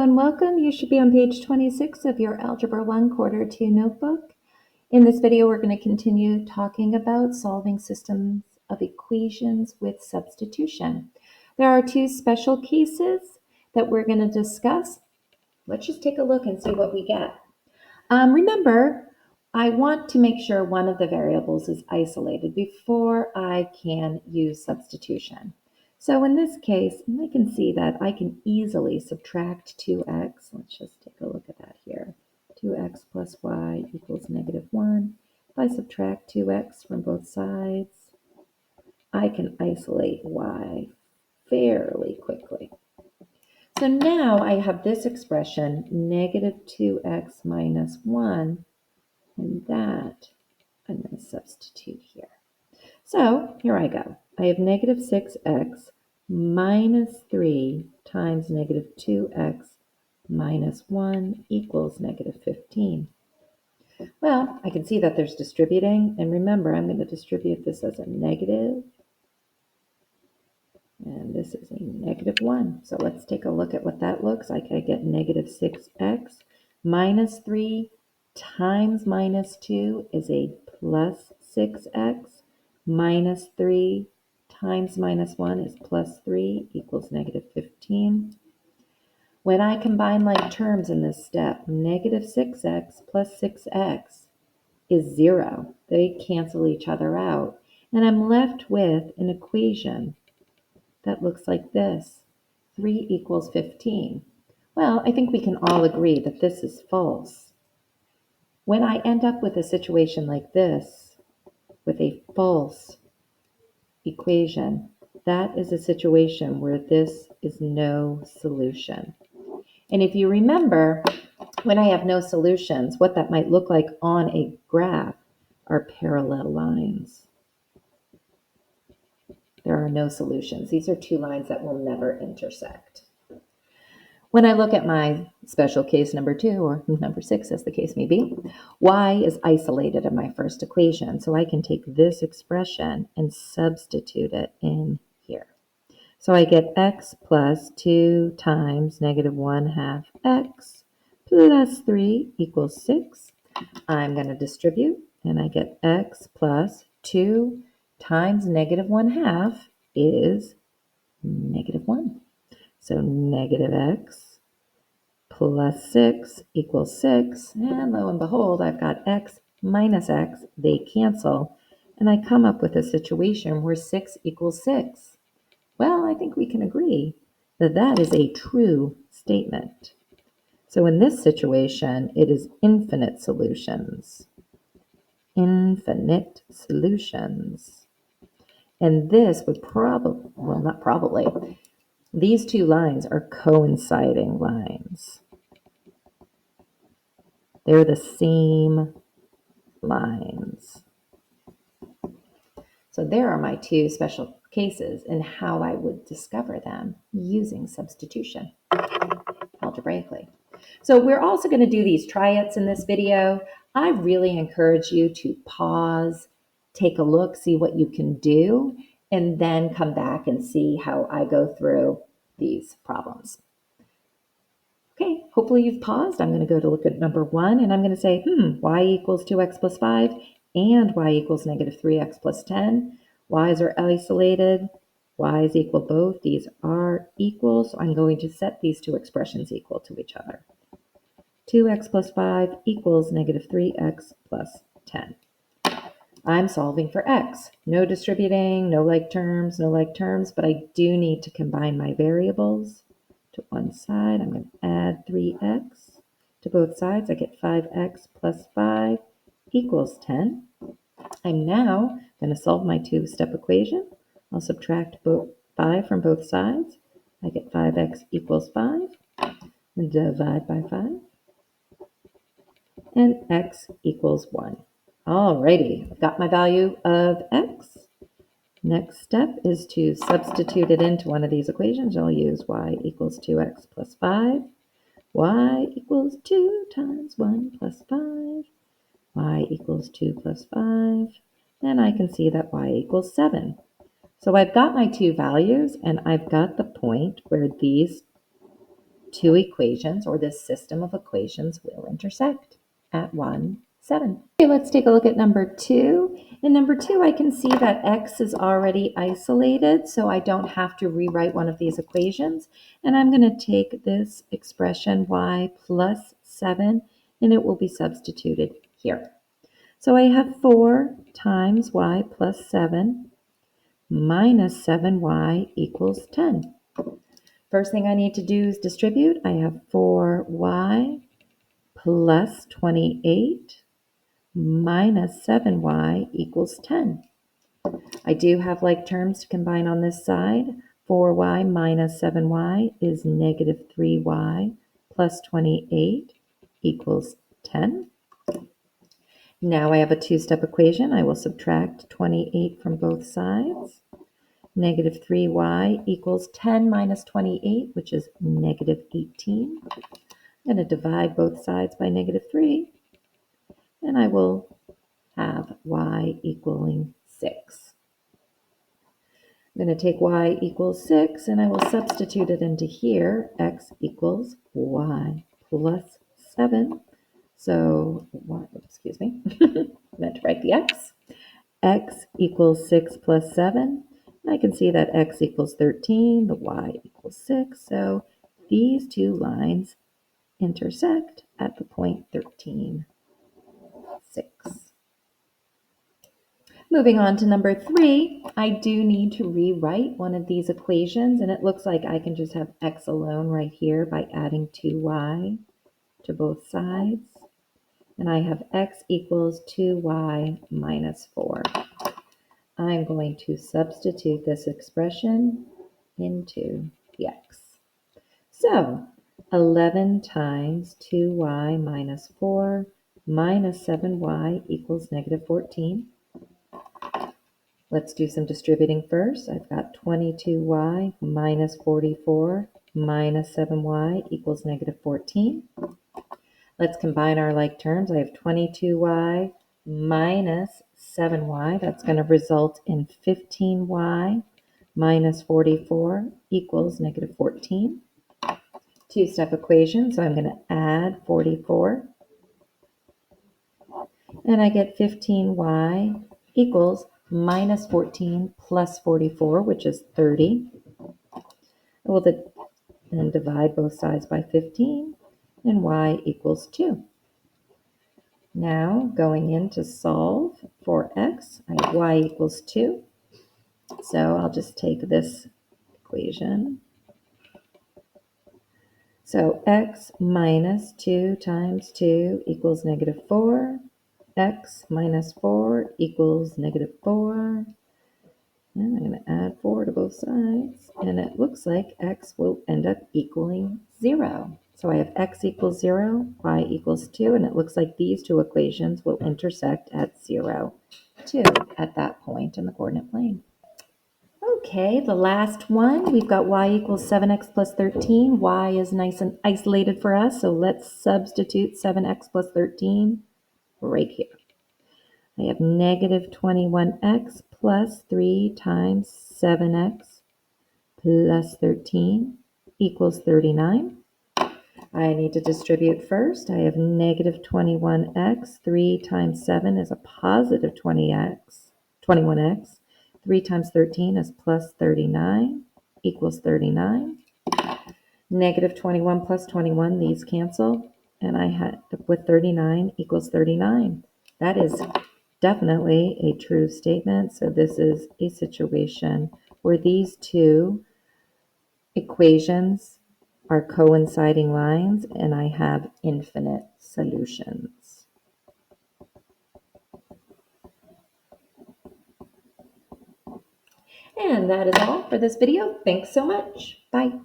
and welcome. You should be on page 26 of your Algebra 1 Quarter 2 notebook. In this video, we're going to continue talking about solving systems of equations with substitution. There are two special cases that we're going to discuss. Let's just take a look and see what we get. Remember, I want to make sure one of the variables is isolated before I can use substitution. So in this case, I can see that I can easily subtract 2x. Let's just take a look at that here. 2x plus y equals -1. If I subtract 2x from both sides, I can isolate y fairly quickly. So now I have this expression, -2x minus 1, and that I'm going to substitute here. So here I go. I have -6x minus 3 times -2x minus 1 equals -15. Well, I can see that there's distributing, and remember, I'm going to distribute this as a negative, and this is a -1. So let's take a look at what that looks like. I get -6x minus 3 times -2 is a plus 6x. Minus 3 times -1 is plus 3 equals -15. When I combine like terms in this step, -6x plus 6x is 0. They cancel each other out. And I'm left with an equation that looks like this. 3 equals 15. Well, I think we can all agree that this is false. When I end up with a situation like this, with a false equation, that is a situation where this is no solution. And if you remember, when I have no solutions, what that might look like on a graph are parallel lines. There are no solutions. These are two lines that will never intersect. When I look at my special case number 2, or number 6 as the case may be, y is isolated in my first equation. So I can take this expression and substitute it in here. So I get x plus 2 times -1/2 x plus 3 equals 6. I'm going to distribute, and I get x plus 2 times -1/2 is -1. So -x plus 6 equals 6. And lo and behold, I've got x minus x. They cancel. And I come up with a situation where 6 equals 6. Well, I think we can agree that that is a true statement. So in this situation, it is infinite solutions. Infinite solutions. And this would probably, well, not probably, these two lines are coinciding lines. They're the same lines. So there are my two special cases and how I would discover them using substitution algebraically. So we're also going to do these try-its in this video. I really encourage you to pause, take a look, see what you can do, and then come back and see how I go through these problems. Okay, hopefully you've paused. I'm going to go to look at number 1, and I'm going to say, y equals 2x plus 5 and y equals -3x plus 10. Y's are isolated. Y's equal both. These are equal, so I'm going to set these two expressions equal to each other. 2x plus 5 equals -3x plus 10. I'm solving for x. No distributing, no like terms, but I do need to combine my variables to one side. I'm going to add 3x to both sides. I get 5x plus 5 equals 10. I'm now going to solve my two-step equation. I'll subtract 5 from both sides. I get 5x equals 5. And divide by 5. And x equals 1. Alrighty, I've got my value of x. Next step is to substitute it into one of these equations. I'll use y equals 2x plus 5. Y equals 2 times 1 plus 5. Y equals 2 plus 5. And I can see that y equals 7. So I've got my two values, and I've got the point where these two equations, or this system of equations, will intersect at 1, 7. Okay, let's take a look at number 2. In number 2, I can see that x is already isolated, so I don't have to rewrite one of these equations. And I'm going to take this expression y plus 7, and it will be substituted here. So I have 4 times y plus 7 minus 7y equals 10. First thing I need to do is distribute. I have 4y plus 28 minus 7y equals 10. I do have like terms to combine on this side. 4y minus 7y is negative 3y plus 28 equals 10. Now I have a two-step equation. I will subtract 28 from both sides. Negative 3y equals 10 minus 28, which is negative 18. I'm going to divide both sides by negative 3, and I will have y equaling 6. I'm going to take y equals 6, and I will substitute it into here. X equals y plus 7. So, excuse me, I meant to write the x. X equals 6 plus 7. I can see that x equals 13, the y equals 6. So these two lines intersect at the point 13, 6. Moving on to number 3, I do need to rewrite one of these equations, and it looks like I can just have x alone right here by adding 2y to both sides. And I have x equals 2y minus 4. I'm going to substitute this expression into the x. So 11 times 2y minus 4 minus 7y equals negative 14. Let's do some distributing first. I've got 22y minus 44 minus 7y equals negative 14. Let's combine our like terms. I have 22y minus 7y. That's going to result in 15y minus 44 equals negative 14. Two-step equation, so I'm going to add 44. And I get 15y equals minus 14 plus 44, which is 30. I will then divide both sides by 15, and y equals 2. Now, going in to solve for x, I have y equals 2. So I'll just take this equation. So x minus 2 times 2 equals negative 4. X minus 4 equals negative 4. And I'm going to add 4 to both sides. And it looks like x will end up equaling 0. So I have x equals 0, y equals 2, and it looks like these two equations will intersect at 0, 2 at that point in the coordinate plane. Okay, the last one, we've got y equals 7x plus 13. Y is nice and isolated for us, so let's substitute 7x plus 13 right here. I have negative 21x plus 3 times 7x plus 13 equals 39. I need to distribute first. I have negative 21x. 3 times 7 is a positive 21x. 3 times 13 is plus 39 equals 39. Negative 21 plus 21, these cancel. And I had with 39 equals 39. That is definitely a true statement. So this is a situation where these two equations are coinciding lines, and I have infinite solutions. And that is all for this video. Thanks so much. Bye.